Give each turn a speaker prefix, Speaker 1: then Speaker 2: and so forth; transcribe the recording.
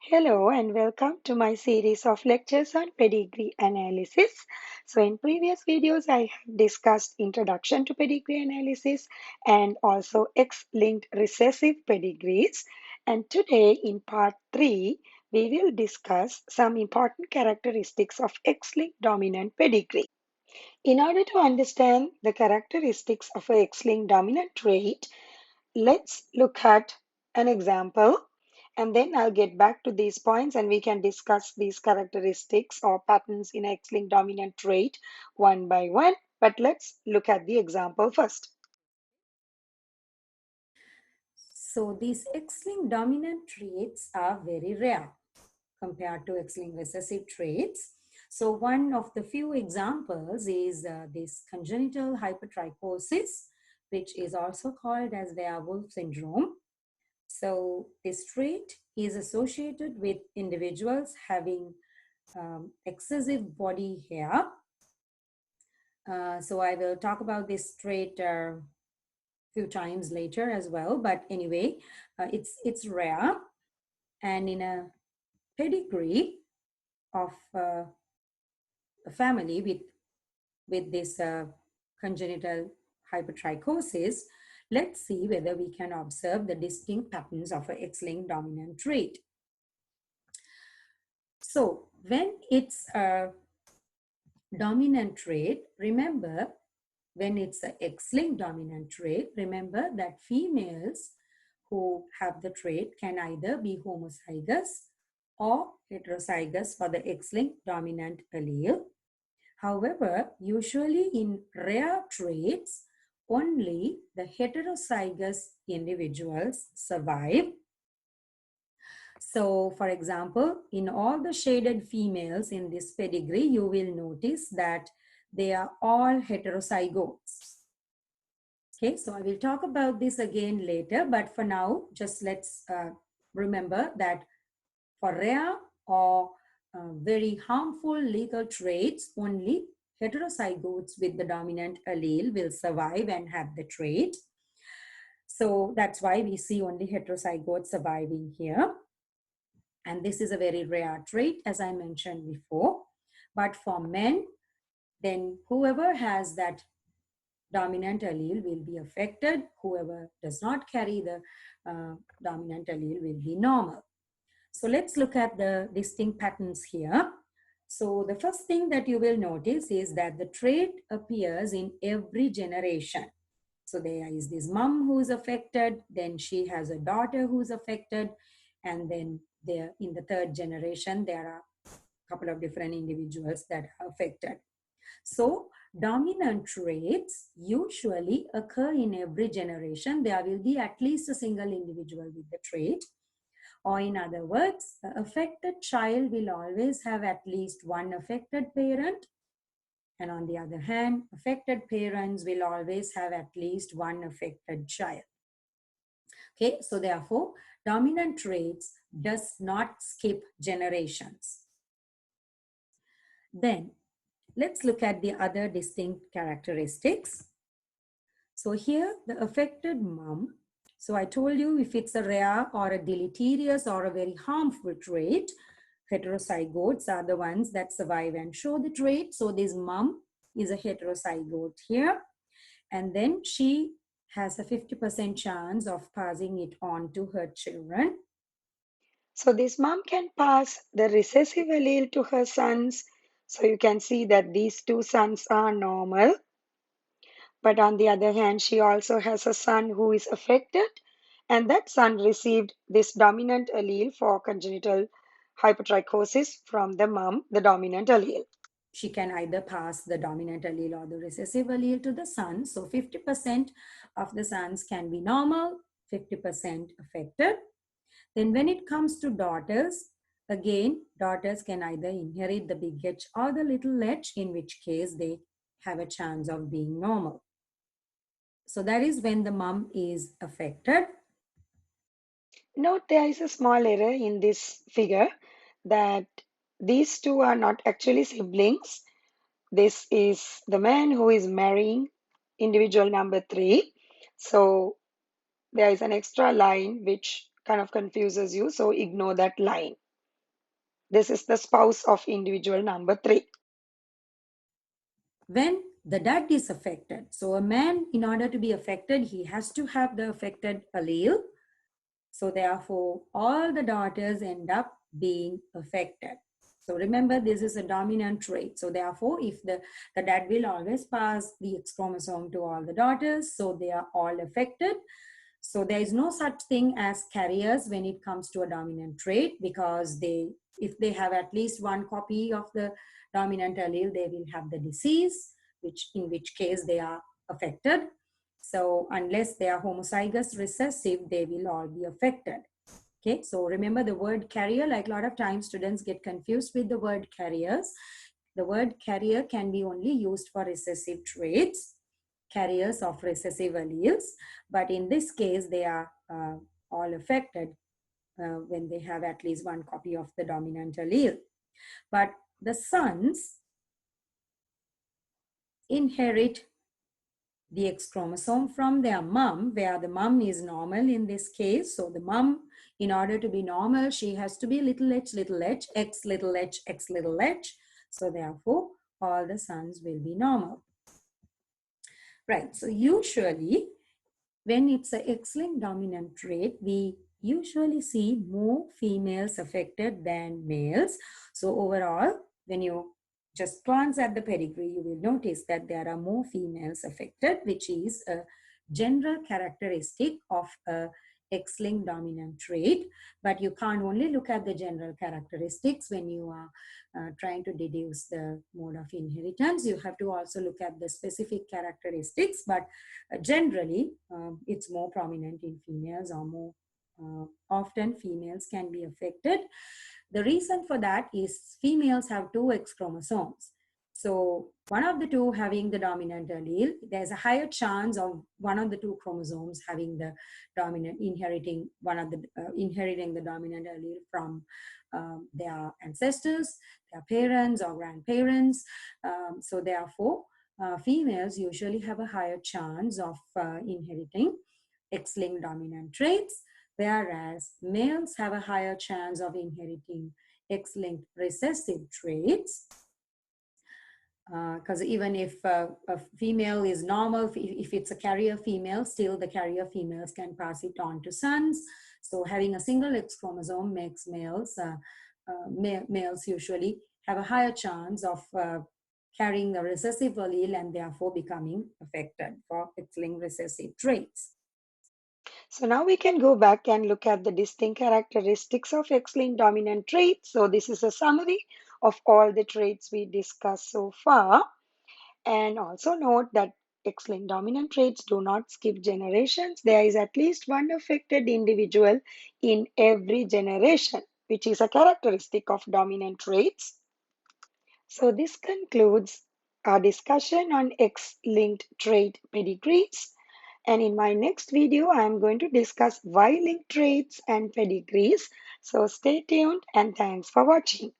Speaker 1: Hello and welcome to my series of lectures on pedigree analysis. So in previous videos, I have discussed introduction to pedigree analysis and also X-linked recessive pedigrees. And today in part 3, we will discuss some important characteristics of X-linked dominant pedigree. In order to understand the characteristics of a X-linked dominant trait, let's look at an example and then I'll get back to these points and we can discuss these characteristics or patterns in X-linked dominant trait one by one. But let's look at the example first.
Speaker 2: So these X-linked dominant traits are very rare compared to X-linked recessive traits. So one of the few examples is this congenital hypertrichosis, which is also called as werewolf syndrome. So this trait is associated with individuals having excessive body hair. So I will talk about this trait few times later as well. But anyway, it's rare, and in a pedigree of a family with this congenital hypertrichosis, let's see whether we can observe the distinct patterns of a X-linked dominant trait. So when it's a dominant trait, remember, when it's an X-linked dominant trait, remember that females who have the trait can either be homozygous or heterozygous for the X-linked dominant allele. However, usually in rare traits, only the heterozygous individuals survive. So, for example, in all the shaded females in this pedigree, you will notice that they are all heterozygotes. Okay, so I will talk about this again later, but for now, just let's remember that for rare or very harmful legal traits, only heterozygotes with the dominant allele will survive and have the trait. So that's why we see only heterozygotes surviving here. And this is a very rare trait, as I mentioned before. But for men, then whoever has that dominant allele will be affected. Whoever does not carry the dominant allele will be normal. So let's look at the distinct patterns here. So the first thing that you will notice is that the trait appears in every generation. So there is this mom who is affected, then she has a daughter who is affected, and then there in the third generation, there are a couple of different individuals that are affected. So dominant traits usually occur in every generation. There will be at least a single individual with the trait. Or in other words, the affected child will always have at least one affected parent. And on the other hand, affected parents will always have at least one affected child. Okay, so therefore, dominant traits does not skip generations. Then let's look at the other distinct characteristics. So here, the affected mom. So I told you if it's a rare or a deleterious or a very harmful trait, heterozygotes are the ones that survive and show the trait. So this mom is a heterozygote here. And then she has a 50% chance of passing it on to her children.
Speaker 1: So this mom can pass the recessive allele to her sons. So you can see that these two sons are normal. But on the other hand, she also has a son who is affected, and that son received this dominant allele for congenital hypertrichosis from the mom, the dominant allele.
Speaker 2: She can either pass the dominant allele or the recessive allele to the son. So 50% of the sons can be normal, 50% affected. Then when it comes to daughters, again, daughters can either inherit the big H or the little h, in which case they have a chance of being normal. So that is when the mom is affected.
Speaker 1: Note there is a small error in this figure that these two are not actually siblings. This is the man who is marrying individual number 3. So there is an extra line which kind of confuses you. So ignore that line. This is the spouse of individual number 3.
Speaker 2: When the dad is affected, so a man, in order to be affected, he has to have the affected allele. So therefore, all the daughters end up being affected. So remember, this is a dominant trait. So therefore, if the dad will always pass the X chromosome to all the daughters, so they are all affected. So there is no such thing as carriers when it comes to a dominant trait, because if they have at least one copy of the dominant allele, they will have the disease, in which case they are affected. So unless they are homozygous recessive, they will all be affected. Okay, so remember the word carrier, like a lot of times students get confused with the word carriers. The word carrier can be only used for recessive traits, carriers of recessive alleles. But in this case, they are all affected when they have at least one copy of the dominant allele. But the sons inherit the X chromosome from their mom, where the mom is normal in this case. So the mom, in order to be normal, she has to be little h, x little h, x little h. So therefore, all the sons will be normal. Right, so usually when it's an X-linked dominant trait, we usually see more females affected than males. So overall, when you just glance at the pedigree, you will notice that there are more females affected, which is a general characteristic of a X-linked dominant trait. But you can't only look at the general characteristics when you are trying to deduce the mode of inheritance. You have to also look at the specific characteristics, but generally it's more prominent in females, or more often females can be affected. The reason for that is females have two X chromosomes. So one of the two having the dominant allele, there's a higher chance of one of the two chromosomes having the dominant, inheriting the dominant allele from their ancestors, their parents or grandparents. So therefore, females usually have a higher chance of inheriting X-linked dominant traits, whereas males have a higher chance of inheriting X-linked recessive traits. Because even if a female is normal, if it's a carrier female, still the carrier females can pass it on to sons. So having a single X chromosome makes males usually have a higher chance of carrying the recessive allele and therefore becoming affected for X-linked recessive traits.
Speaker 1: So now we can go back and look at the distinct characteristics of X-linked dominant traits. So this is a summary of all the traits we discussed so far. And also note that X-linked dominant traits do not skip generations. There is at least one affected individual in every generation, which is a characteristic of dominant traits. So this concludes our discussion on X-linked trait pedigrees. And in my next video, I am going to discuss Y-linked traits and pedigrees. So stay tuned and thanks for watching.